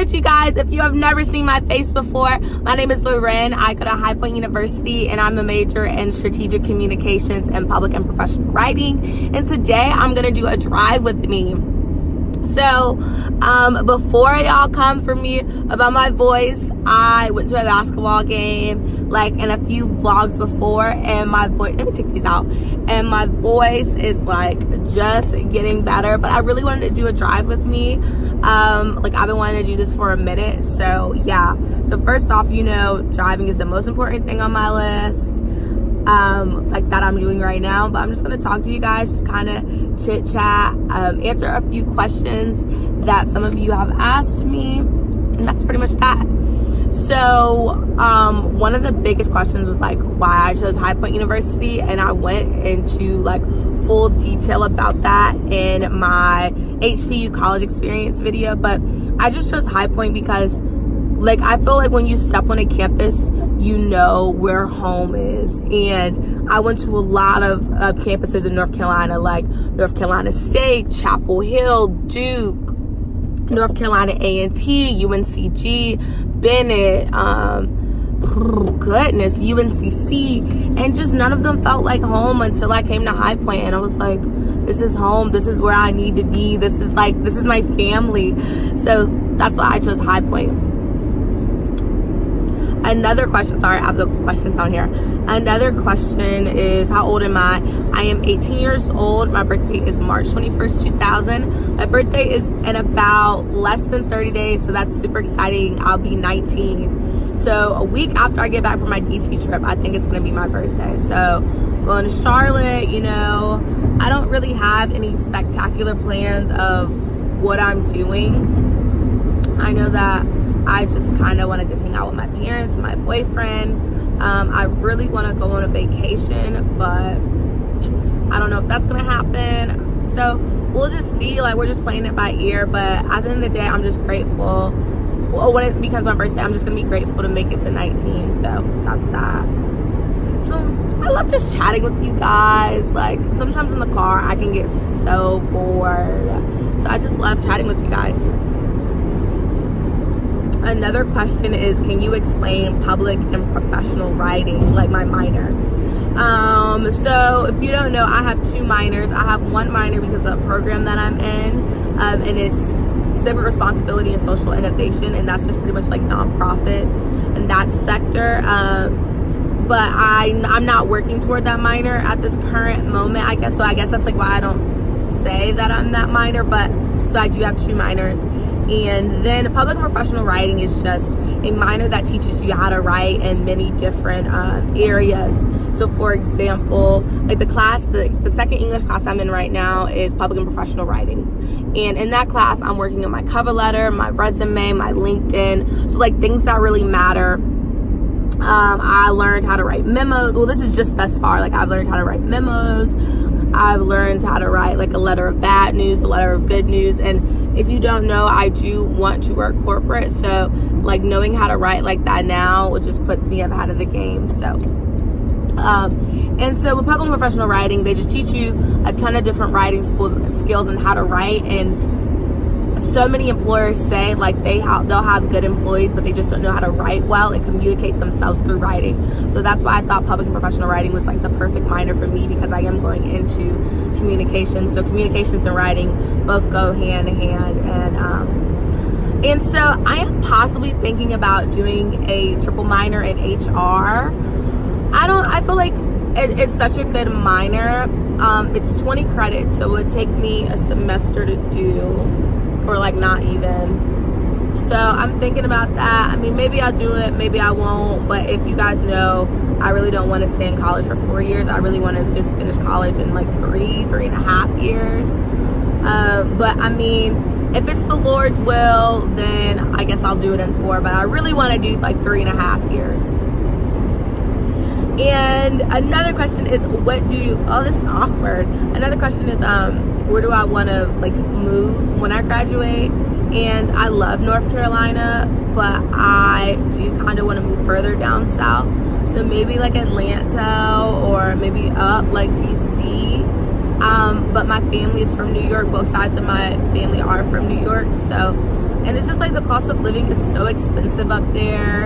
right, you guys, if you have never seen my face before, my name is Loren. I go to High Point University, and I'm a major in strategic communications and public and professional writing. And today I'm going to do a drive with me. So before y'all come for me about my voice, I went to a basketball game like in a few vlogs before, and my voice, let me take these out, and my voice is like just getting better. But I really wanted to do a drive with me. Like I've been wanting to do this for a minute. So yeah, so first off, you know, driving is the most important thing on my list, like that I'm doing right now. But I'm just gonna talk to you guys, just kind of chit chat, answer a few questions that some of you have asked me, and that's pretty much that. So one of the biggest questions was like why I chose High Point University, and I went into like full detail about that in my HPU college experience video. But I just chose High Point because like I feel like when you step on a campus, you know where home is. And I went to a lot of campuses in North Carolina, like North Carolina State, Chapel Hill, Duke, North Carolina A&T, UNCG, Bennett, goodness, UNCC, and just none of them felt like home until I came to High Point, and I was like, this is home, this is where I need to be, this is my family. So that's why I chose High Point. Another question, sorry, I have the questions down here. Another question is, how old am I? I am 18 years old. My birthday is March 21st, 2000. My birthday is in about less than 30 days, so that's super exciting. I'll be 19. So a week after I get back from my DC trip, I think it's gonna be my birthday. So going to Charlotte, you know, I don't really have any spectacular plans of what I'm doing. I know that I just kind of want to just hang out with my parents and my boyfriend. I really want to go on a vacation, but I don't know if that's going to happen. So we'll just see. Like, we're just playing it by ear. But at the end of the day, I'm just grateful. Well, because my birthday, I'm just going to be grateful to make it to 19. So that's that. So I love just chatting with you guys. Like, sometimes in the car, I can get so bored. So I just love chatting with you guys. Another question is, can you explain public and professional writing, like my minor? So if you don't know, I have two minors. I have one minor because of the program that I'm in, and it's civic responsibility and social innovation, and that's just pretty much like nonprofit in that sector. But I'm not working toward that minor at this current moment, I guess. So I guess that's like why I don't say that I'm that minor, but so I do have two minors. And then public and professional writing is just a minor that teaches you how to write in many different areas. So for example, like the second English class I'm in right now is public and professional writing. And in that class, I'm working on my cover letter, my resume, my LinkedIn. So like things that really matter. I learned how to write memos. Well, this is just thus far. Like I've learned how to write memos. I've learned how to write like a letter of bad news, a letter of good news. And if you don't know, I do want to work corporate. So like knowing how to write like that now, it just puts me ahead of the game. So, and so with public and professional writing, they just teach you a ton of different writing skills and how to write. And so many employers say like they'll have good employees, but they just don't know how to write well and communicate themselves through writing. So that's why I thought public and professional writing was like the perfect minor for me, because I am going into communications. So communications and writing both go hand in hand. And so I am possibly thinking about doing a triple minor in HR. I feel like it's such a good minor. It's 20 credits, so it would take me a semester to do, or like not even. So I'm thinking about that. I mean, maybe I'll do it, maybe I won't. But if you guys know, I really don't want to stay in college for 4 years. I really want to just finish college in like 3.5 years. But I mean, if it's the Lord's will, then I guess I'll do it in 4. But I really want to do like 3.5 years. And another question is, this is awkward. Another question is, where do I want to like move when I graduate? And I love North Carolina, but I do kind of want to move further down south. So maybe like Atlanta, or maybe up like DC. But my family is from New York. Both sides of my family are from New York. So And it's just like the cost of living is so expensive up there,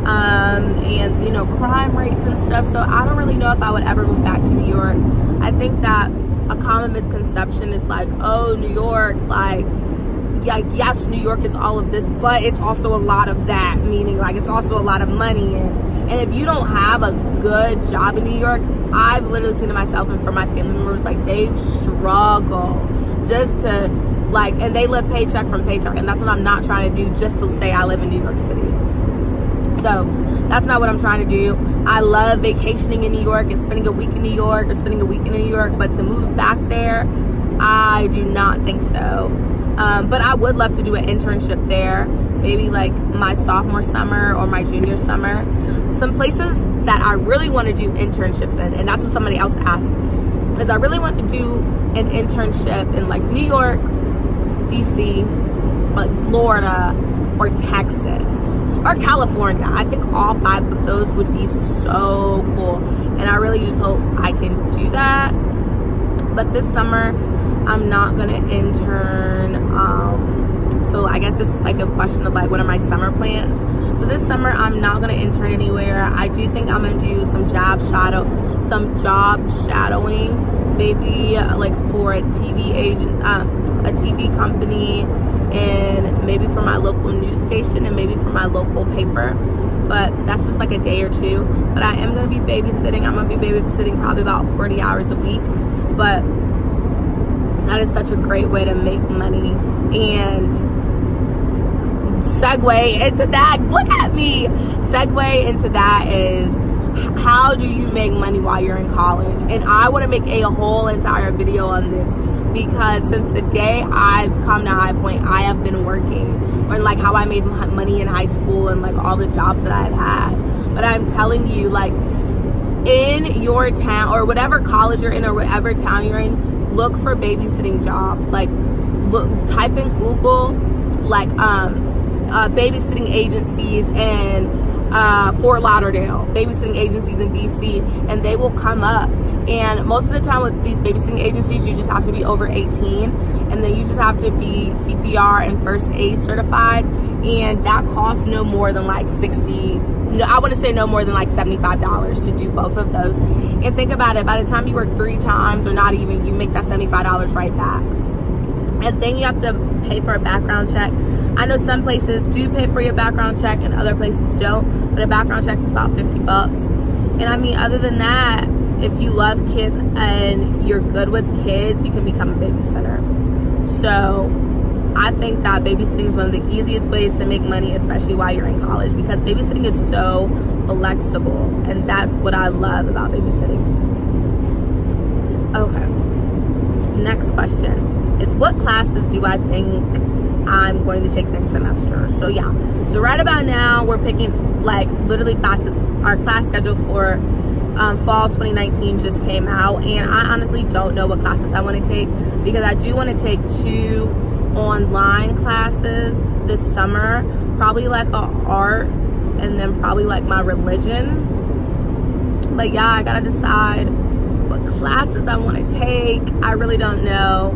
and you know, crime rates and stuff. So I don't really know if I would ever move back to New York. I think that a common misconception is like, oh, New York, like, yeah, yes, New York is all of this, but it's also a lot of that, meaning like it's also a lot of money. And if you don't have a good job in New York, I've literally seen it myself and for my family members, like they struggle just to like, and they live paycheck from paycheck, and that's what I'm not trying to do just to say I live in New York City. So that's not what I'm trying to do. I love vacationing in New York and spending a week in New York or spending a weekend in New York, but to move back there, I do not think so. But I would love to do an internship there, maybe like my sophomore summer or my junior summer. Some places that I really want to do internships in, and that's what somebody else asked, is I really want to do an internship in like New York, DC, like Florida, or Texas, or California. I think all 5 of those would be so cool, and I really just hope I can do that. But this summer I'm not gonna intern, so I guess it's like a question of like, what are my summer plans? So this summer I'm not gonna intern anywhere. I do think I'm gonna do some job shadowing, maybe like for a TV agent, a TV company, and maybe for my local news station, and maybe for my local paper. But that's just like a day or 2. But I am gonna be babysitting. I'm gonna be babysitting probably about 40 hours a week. But that is such a great way to make money. And segue into that, look at me, segue into that is, how do you make money while you're in college? And I want to make a whole entire video on this, because since the day I've come to High Point, I have been working, and like how I made money in high school and like all the jobs that I've had. But I'm telling you, like, in your town or whatever college you're in or whatever town you're in, look for babysitting jobs. Like, look, type in Google like babysitting agencies and Fort Lauderdale, babysitting agencies in DC, and they will come up. And most of the time with these babysitting agencies, you just have to be over 18, and then you just have to be CPR and first aid certified, and that costs no more than like I want to say no more than like $75 to do both of those. And think about it, by the time you work 3 times or not even, you make that $75 right back. And then you have to pay for a background check. I know some places do pay for your background check and other places don't, but a background check is about $50. And I mean, other than that, if you love kids and you're good with kids, you can become a babysitter. So I think that babysitting is one of the easiest ways to make money, especially while you're in college, because babysitting is so flexible, and that's what I love about babysitting. Okay, next question is, what classes do I think I'm going to take next semester? So yeah, so right about now we're picking like literally classes. Our class schedule for fall 2019 just came out, and I honestly don't know what classes I want to take, because I do want to take 2 online classes this summer, probably like a art and then probably like my religion. But yeah, I gotta decide what classes I want to take. I really don't know.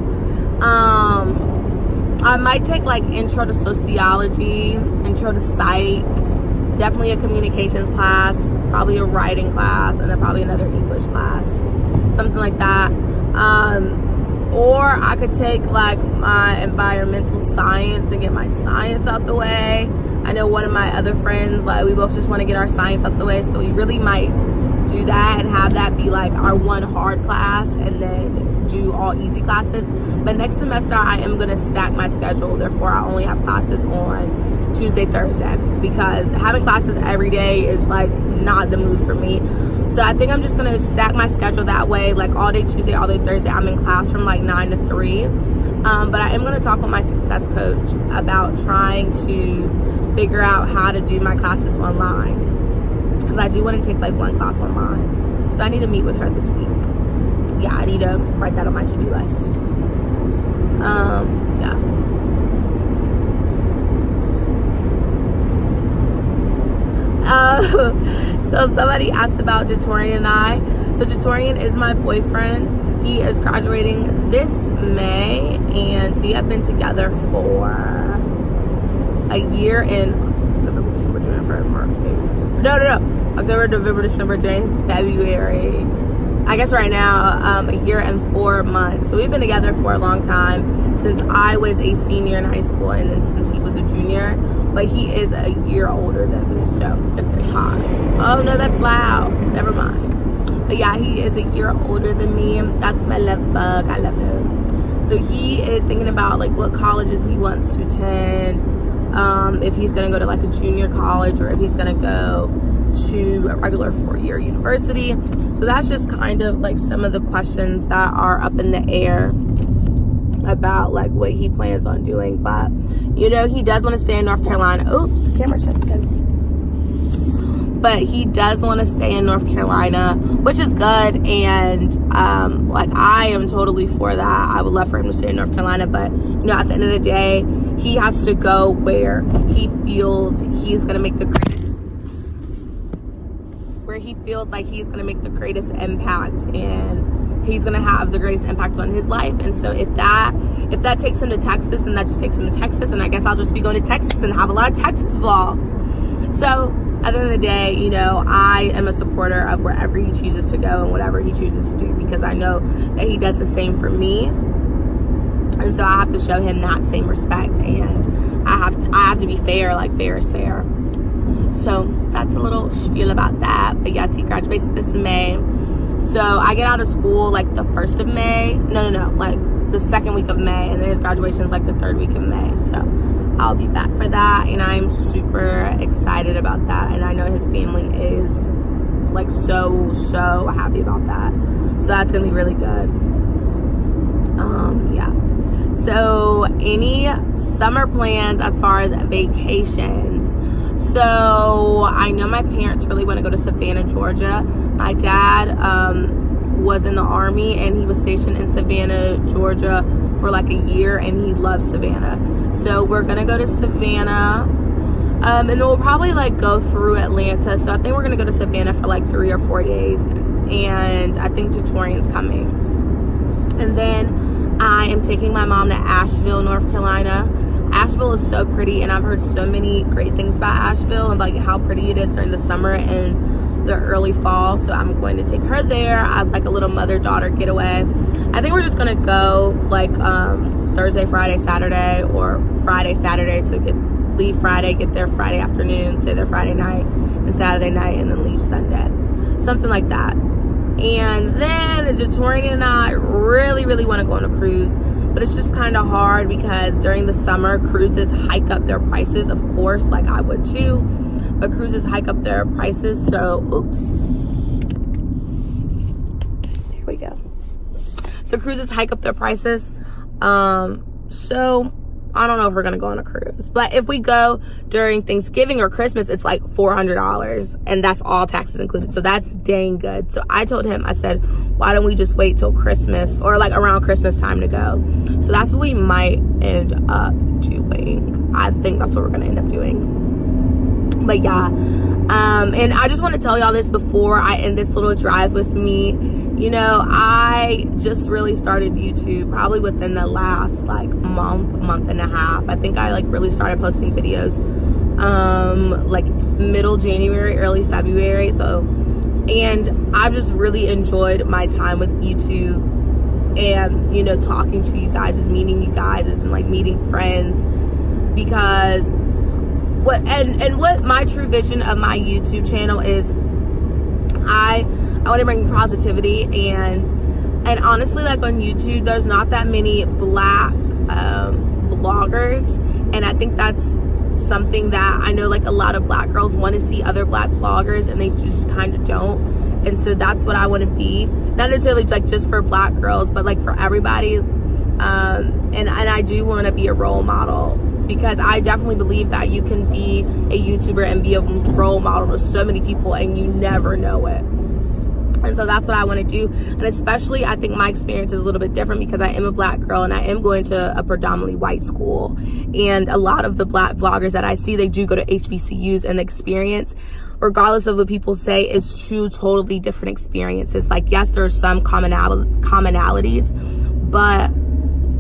I might take like intro to sociology, intro to psych, definitely a communications class, probably a writing class, and then probably another English class, something like that. Or I could take like my environmental science and get my science out the way. I know one of my other friends, like, we both just want to get our science out the way, so we really might do that and have that be like our one hard class and then do all easy classes. But next semester I am going to stack my schedule, therefore I only have classes on Tuesday, Thursday, because having classes every day is like not the move for me. So I think I'm just going to stack my schedule that way, like all day Tuesday, all day Thursday. I'm in class from like 9 to 3. But I am going to talk with my success coach about trying to figure out how to do my classes online, because I do want to take like 1 class online. So I need to meet with her this week. Yeah, I need to write that on my to-do list. Yeah. So somebody asked about Jatorian and I. So Jatorian is my boyfriend. He is graduating this May, and we have been together for a year in November, December, January, February, March, April. No. October, November, December, January, February. I guess right now, a year and 4 months. So we've been together for a long time, since I was a senior in high school and then since he was a junior. But he is a year older than me, so it's gonna be hot. Oh no, that's loud. Never mind. But yeah, he is a year older than me. That's my love bug. I love him. So he is thinking about like what colleges he wants to attend, if he's gonna go to like a junior college or if he's gonna go to a regular 4-year university. So that's just kind of like some of the questions that are up in the air about like what he plans on doing. But you know, he does want to stay in North Carolina. Oops, the camera shut again. But he does want to stay in North Carolina, which is good. And like I am totally for that. I would love for him to stay in North Carolina, but you know, at the end of the day, he has to go where he feels he's gonna make the greatest, where he feels like he's gonna make the greatest impact and he's gonna have the greatest impact on his life. And so if that takes him to Texas, then that just takes him to Texas, and I guess I'll just be going to Texas and have a lot of Texas vlogs. So at the end of the day, you know, I am a supporter of wherever he chooses to go and whatever he chooses to do, because I know that he does the same for me. And so I have to show him that same respect, and I have to be fair. Like, fair is fair. So that's a little spiel about that. But yes, he graduates this May. So I get out of school like the 1st of May. No, like the 2nd week of May, and then his graduation is like the 3rd week of May. So I'll be back for that, and I'm super excited about that. And I know his family is like so happy about that. So that's gonna be really good. Yeah. So any summer plans as far as vacations? So I know my parents really want to go to Savannah, Georgia. My dad was in the Army, and he was stationed in Savannah, Georgia for like a year, and he loves Savannah. So we're gonna go to Savannah, and then we'll probably like go through Atlanta. So I think we're gonna go to Savannah for like 3 or 4 days, and I think Tutorian's coming. And then I am taking my mom to Asheville, North Carolina. Asheville is so pretty, and I've heard so many great things about Asheville and like how pretty it is during the summer and the early fall. So I'm going to take her there as like a little mother-daughter getaway. I think we're just gonna go like Thursday, Friday, Saturday, or Friday, Saturday. So leave Friday, get there Friday afternoon, stay there Friday night and Saturday night, and then leave Sunday. Something like that. And then Torian and I really want to go on a cruise, but it's just kind of hard because during the summer, cruises hike up their prices, of course, like I would too, but cruises hike up their prices. So oops, there we go. So cruises hike up their prices. So I don't know if we're gonna go on a cruise, but if we go during Thanksgiving or Christmas, it's like $400, and that's all taxes included. So that's dang good. So I told him, I said, why don't we just wait till Christmas or like around Christmas time to go? So that's what we might end up doing. I think that's what we're gonna end up doing. But yeah, and I just want to tell y'all this before I end this little drive with me. You know, I just really started YouTube probably within the last like month and a half. I think I like really started posting videos like middle January, early February. So, and I've just really enjoyed my time with YouTube, and you know, talking to you guys, is meeting you guys, and like meeting friends, because what my true vision of my YouTube channel is, I want to bring positivity, and honestly, like on YouTube, there's not that many black vloggers, and I think that's something that I know like a lot of black girls want to see other black vloggers, and they just kind of don't. And so that's what I want to be, not necessarily like just for black girls, but like for everybody. And I do want to be a role model, because I definitely believe that you can be a YouTuber and be a role model to so many people, and you never know it. And so that's what I want to do. And especially, I think my experience is a little bit different because I am a black girl, and I am going to a predominantly white school. And a lot of the black vloggers that I see, they do go to HBCUs, and the experience, regardless of what people say, is two totally different experiences. Like, yes, there are some commonalities, but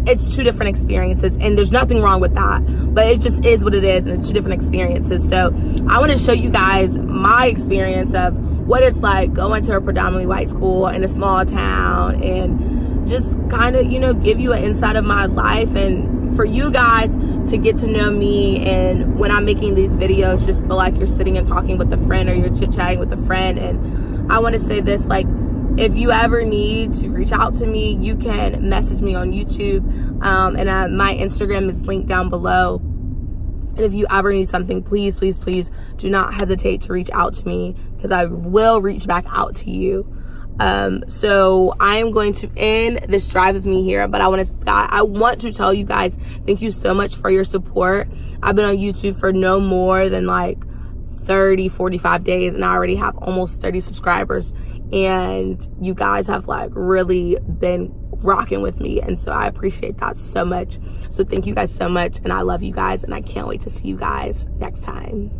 it's two different experiences, and there's nothing wrong with that, but it just is what it is, and it's two different experiences. So I want to show you guys my experience of what it's like going to a predominantly white school in a small town, and just kind of, you know, give you an insight of my life, and for you guys to get to know me. And when I'm making these videos, just feel like you're sitting and talking with a friend, or you're chit-chatting with a friend. And I want to say this, like, if you ever need to reach out to me, you can message me on YouTube, and my Instagram is linked down below. And if you ever need something, please, please, please do not hesitate to reach out to me, because I will reach back out to you. So I am going to end this drive with me here, but I want to tell you guys, thank you so much for your support. I've been on YouTube for no more than like 45 days, and I already have almost 30 subscribers, and you guys have like really been rocking with me, and so I appreciate that so much. So thank you guys so much, and I love you guys, and I can't wait to see you guys next time.